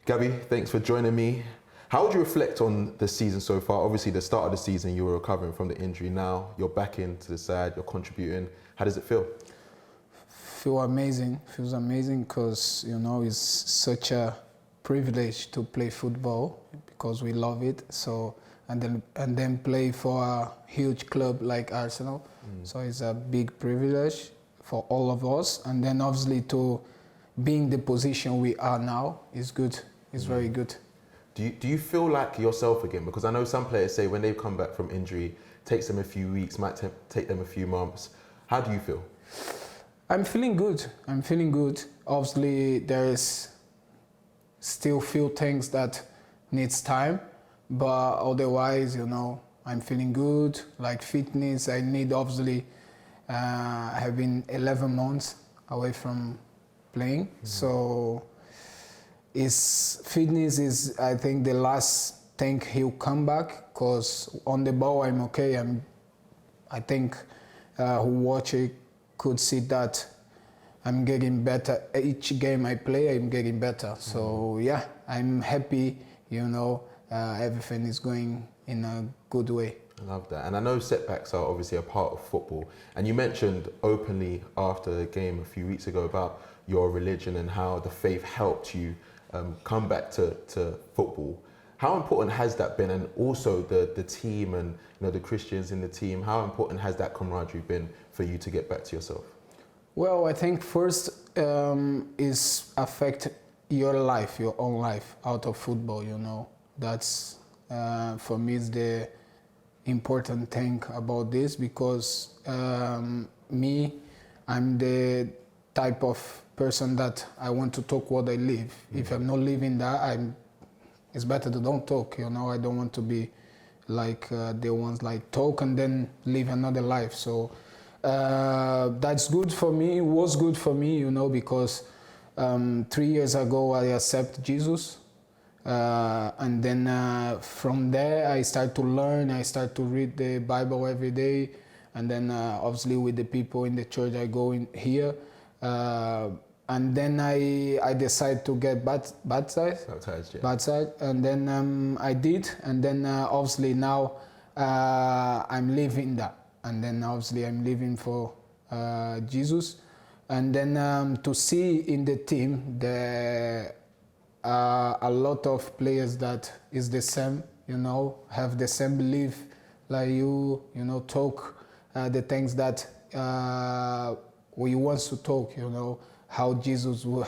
Gabby, thanks for joining me. How would you reflect on the season so far? Obviously, the start of the season, you were recovering from the injury. Now you're back into the side, you're contributing. How does it feel? Feels amazing because, it's such a privilege to play football because we love it. So, and then play for a huge club like Arsenal. So it's a big privilege for all of us. And then obviously to be in the position we are now is good. It's very good. Do you feel like yourself again? Because I know some players say when they come back from injury, it takes them a few weeks, might take them a few months. How do you feel? I'm feeling good. Obviously, there is still few things that needs time, but otherwise, I'm feeling good. Like fitness, I need obviously. I have been 11 months away from playing, so fitness is, I think, the last thing he'll come back. Cause on the ball, I'm okay. I think who watch it could see that I'm getting better. Each game I play, I'm getting better. So yeah, I'm happy, everything is going in a good way. I love that. And I know setbacks are obviously a part of football. And you mentioned openly after the game a few weeks ago about your religion and how the faith helped you come back to football. How important has that been? And also the team and the Christians in the team, how important has that camaraderie been for you to get back to yourself? Well, I think first is affect your life, your own life out of football, That's, for me, is the important thing about this because I'm the type of person that I want to talk what I live. If I'm not living that, it's better to don't talk, I don't want to be like the ones like talk and then live another life. So that's good for me. It was good for me, because 3 years ago I accepted Jesus. And then from there I start to learn, I start to read the Bible every day. And then obviously with the people in the church I go in here. And then I decided to get baptized. And then I did. And then obviously now I'm living that. And then obviously I'm living for Jesus. And then to see in the team a lot of players that is the same, have the same belief like you, talk the things that we want to talk, how Jesus will,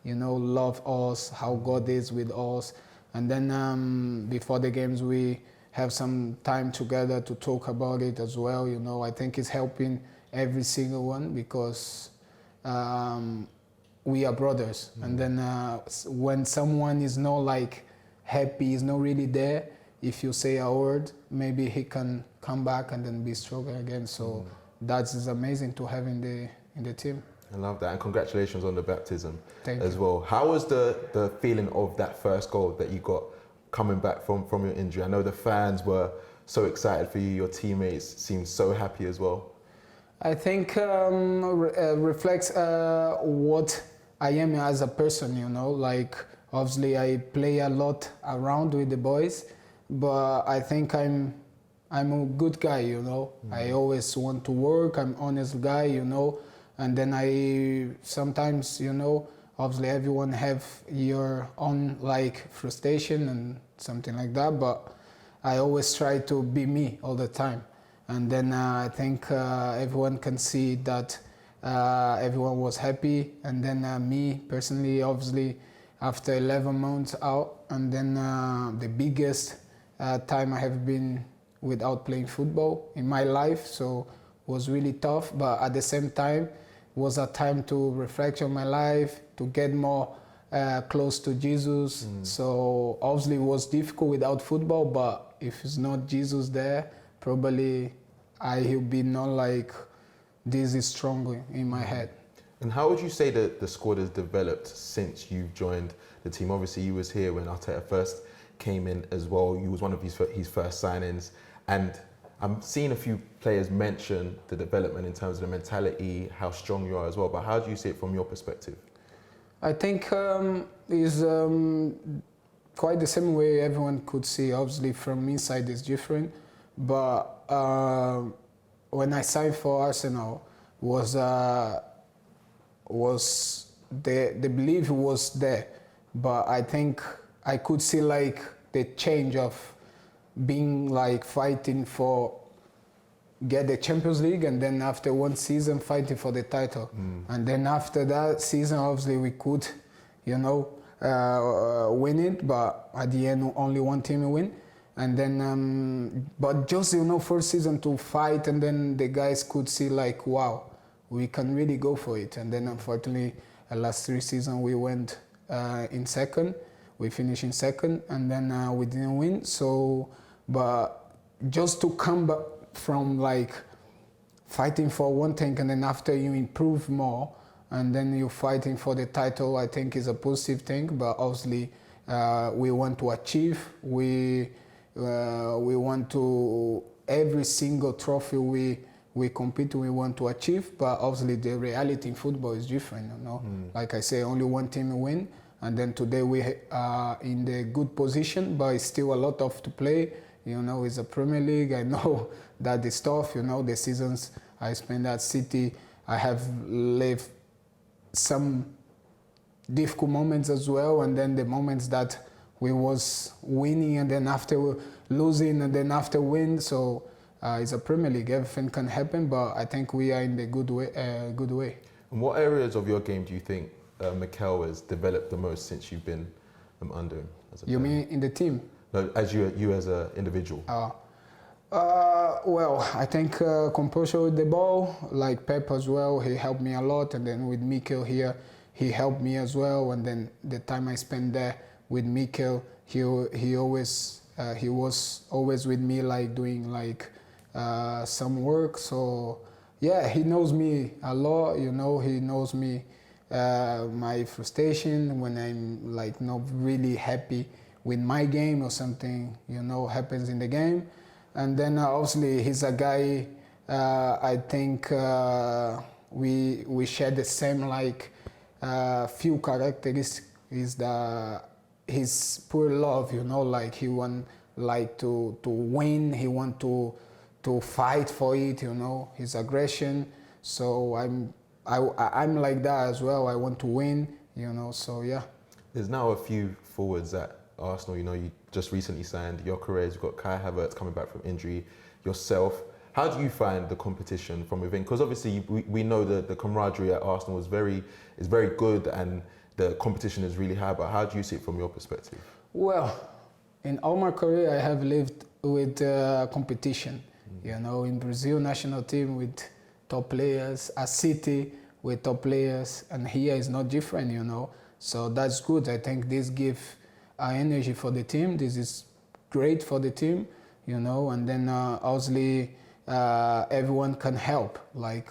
love us, how God is with us. And then before the games, we have some time together to talk about it as well. I think it's helping every single one because we are brothers. And then when someone is not like happy, is not really there, if you say a word, maybe he can come back and then be stronger again. So that is amazing to have in the team. I love that, and congratulations on the baptism as you. well. How was the feeling of that first goal that you got coming back from your injury? I know the fans were so excited for you, your teammates seemed so happy as well. I think reflects what I am as a person, like obviously I play a lot around with the boys, but I think I'm a good guy, I always want to work, I'm honest guy, and then I sometimes, obviously everyone have your own like frustration and something like that, but I always try to be me all the time. And then I think everyone can see that everyone was happy. And then me personally, obviously, after 11 months out, and then the biggest time I have been without playing football in my life, so was really tough. But at the same time, was a time to reflect on my life, to get more close to Jesus. So obviously it was difficult without football, but if it's not Jesus there, probably he'll be not like this is strong in my head. And how would you say that the squad has developed since you've joined the team? Obviously you was here when Arteta first came in as well. You was one of his first signings, and I'm seeing a few players mention the development in terms of the mentality, how strong you are as well, but how do you see it from your perspective? I think is quite the same way everyone could see. Obviously, from inside is different, but when I signed for Arsenal, was the belief was there, but I think I could see like the change of being like fighting for get the Champions League, and then after one season fighting for the title, and then after that season obviously we could, win it, but at the end only one team win, and then but just first season to fight, and then the guys could see like wow, we can really go for it, and then unfortunately last 3 seasons we went in second, we finished in second, and then we didn't win. So, but just to come back from like fighting for one thing, and then after you improve more, and then you're fighting for the title, I think is a positive thing. But obviously, we want to achieve. We want to every single trophy we compete, we want to achieve. But obviously, the reality in football is different. Like I say, only one team win, and then today we are in the good position, but it's still a lot of to play. It's a Premier League. I know that it's tough. The seasons I spent at City, I have lived some difficult moments as well, and then the moments that we was winning, and then after losing, and then after win. So it's a Premier League. Everything can happen, but I think we are in the good way. Good way. And what areas of your game do you think Mikel has developed the most since you've been under him? You mean in the team? No, as you as an individual. Well, I think composure with the ball, like Pep as well, he helped me a lot, and then with Mikel here, he helped me as well. And then the time I spent there with Mikel, he was always with me, like doing like some work. So yeah, he knows me a lot. He knows me my frustration when I'm like not really happy with my game or something, happens in the game. And then obviously he's a guy, I think we share the same like few characteristics, is his pure love, like he want like to win, he want to fight for it, his aggression. So I'm like that as well. I want to win, so yeah. There's now a few forwards at Arsenal, you just recently signed. Your career, you've got Kai Havertz coming back from injury, yourself. How do you find the competition from within? Because obviously we know the camaraderie at Arsenal is very good, and the competition is really high, but how do you see it from your perspective? Well, in all my career I have lived with competition, in Brazil national team with top players, at City with top players, and here is not different, so that's good. I think this gives energy for the team. This is great for the team, and then obviously everyone can help, like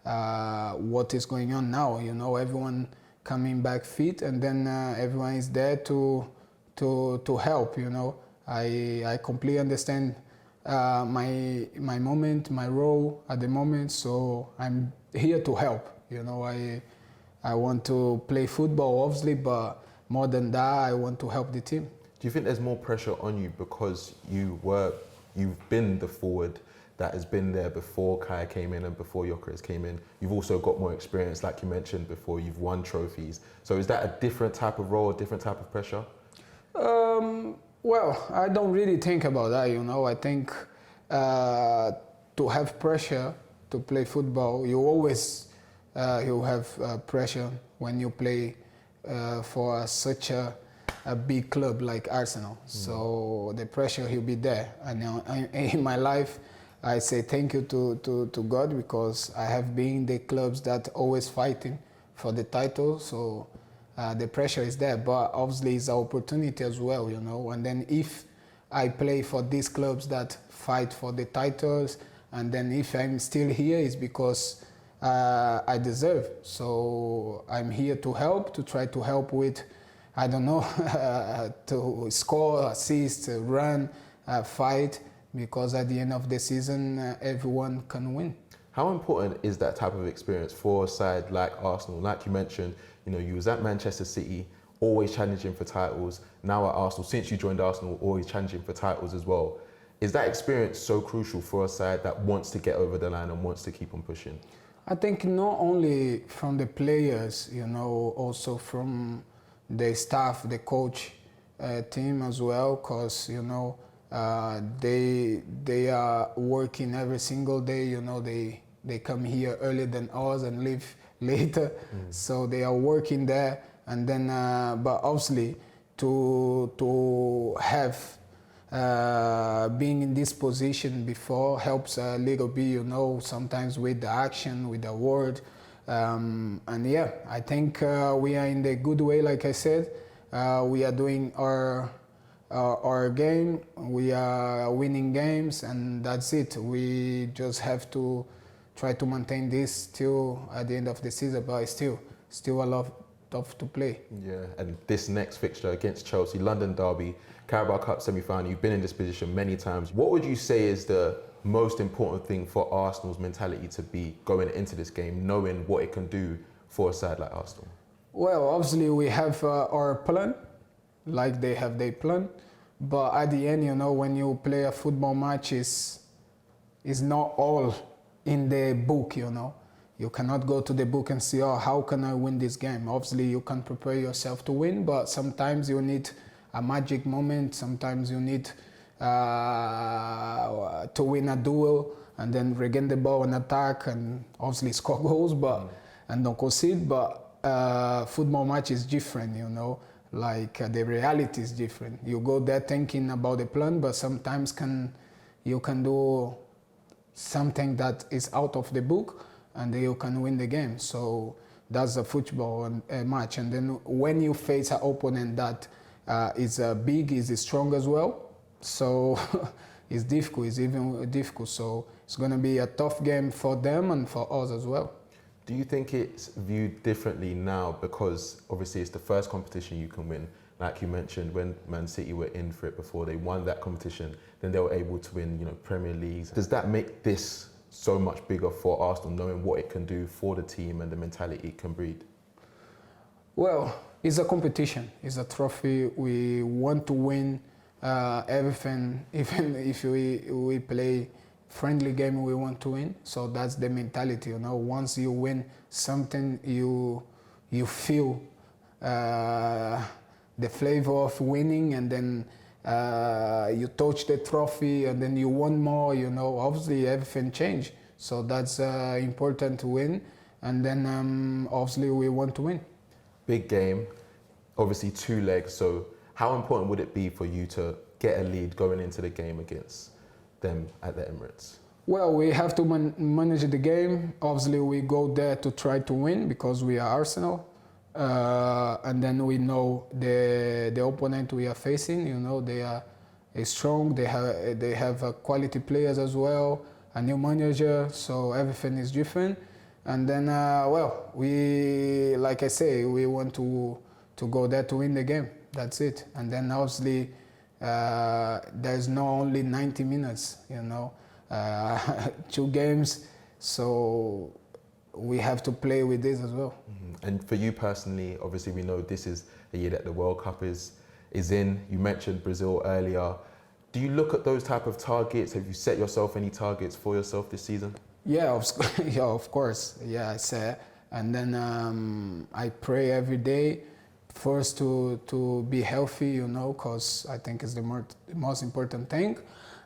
what is going on now, everyone coming back fit, and then everyone is there to help, I completely understand my moment, my role at the moment, so I'm here to help, I want to play football obviously, but more than that, I want to help the team. Do you think there's more pressure on you because you've been the forward that has been there before Kai came in and before Gyökeres came in? You've also got more experience, like you mentioned before, you've won trophies. So is that a different type of role, a different type of pressure? Well, I don't really think about that, I think to have pressure to play football, you always you have pressure when you play for such a big club like Arsenal. So the pressure will be there. And in my life, I say thank you to God, because I have been in the clubs that always fighting for the title. So the pressure is there, but obviously it's an opportunity as well, And then if I play for these clubs that fight for the titles, and then if I'm still here, it's because I deserve. So I'm here to help, to try to help with, I don't know, to score, assist, run, fight, because at the end of the season, everyone can win. How important is that type of experience for a side like Arsenal? Like you mentioned, You know, you was at Manchester City, always challenging for titles. Now at Arsenal, since you joined Arsenal, always challenging for titles as well. Is that experience so crucial for a side that wants to get over the line and wants to keep on pushing? I think not only from the players, you know, also from the staff, the coach team as well, because you know they are working every single day. You know, they come here earlier than us and leave later, so they are working there. And then, but obviously, to have being in this position before helps a little bit, you know, sometimes with the action, with the word. And yeah, I think we are in the good way, like I said. We are doing our game, we are winning games, and that's it. We just have to try to maintain this till at the end of the season, but still a lot of to play. Yeah, and this next fixture against Chelsea, London derby, Carabao Cup semi-final, you've been in this position many times. What would you say is the most important thing for Arsenal's mentality to be going into this game, knowing what it can do for a side like Arsenal? Well, obviously we have our plan, like they have their plan, but at the end, you know, when you play a football match, is not all in the book, you know. You cannot go to the book and say, oh, how can I win this game? Obviously, you can prepare yourself to win, but sometimes you need a magic moment. Sometimes you need to win a duel and then regain the ball and attack and obviously score goals, and don't concede. But football match is different, you know. Like the reality is different. You go there thinking about the plan, but sometimes you can do something that is out of the book, and then you can win the game. So that's a football match. And then when you face an opponent that is big, is strong as well, so it's difficult. It's even difficult. So it's going to be a tough game for them and for us as well. Do you think it's viewed differently now because obviously it's the first competition you can win? Like you mentioned, when Man City were in for it before, they won that competition, then they were able to win, you know, Premier Leagues. Does that make this so much bigger for Arsenal, knowing what it can do for the team and the mentality it can breed? Well, it's a competition. It's a trophy. We want to win everything, even if we play friendly game, we want to win. So that's the mentality, you know. Once you win something, you feel the flavor of winning, and then you touch the trophy, and then you want more, you know. Obviously, everything changed. So that's important to win, and then obviously we want to win. Big game, obviously 2 legs. So how important would it be for you to get a lead going into the game against them at the Emirates? Well, we have to manage the game. Obviously, we go there to try to win because we are Arsenal. And then we know the opponent we are facing. You know, they are strong. They have quality players as well. A new manager, so everything is different. And then, well, we, like I say, we want to go there to win the game. That's it. And then obviously, there's not only 90 minutes. You know, 2 games. So we have to play with this as well. And for you personally, obviously we know this is the year that the World Cup is in. You mentioned Brazil earlier. Do you look at those type of targets? Have you set yourself any targets for yourself this season? Yeah, of course. Yeah, I say. And then I pray every day, first to be healthy, you know, because I think it's the most important thing.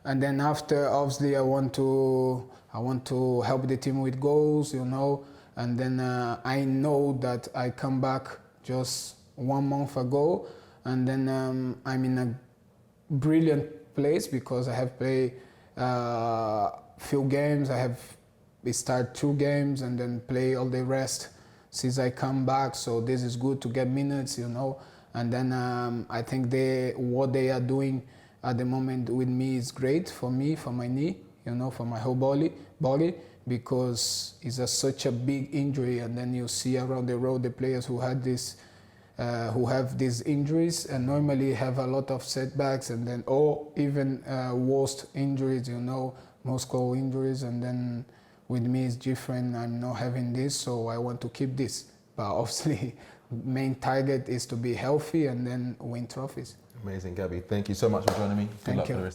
And then after, obviously, I want to help the team with goals, you know. And then I know that I come back just 1 month ago, and then I'm in a brilliant place because I have played few games. I have start 2 games and then play all the rest since I come back. So this is good to get minutes, you know. And then I think what they are doing at the moment with me is great for me, for my knee, you know, for my whole body, because it's such a big injury. And then you see around the road the players who had this, who have these injuries and normally have a lot of setbacks, and then even worst injuries, you know, muscle injuries. And then with me it's different. I'm not having this, so I want to keep this. But obviously main target is to be healthy and then win trophies. Amazing, Gabby. Thank you so much for joining me. Good Thank luck you. for the rest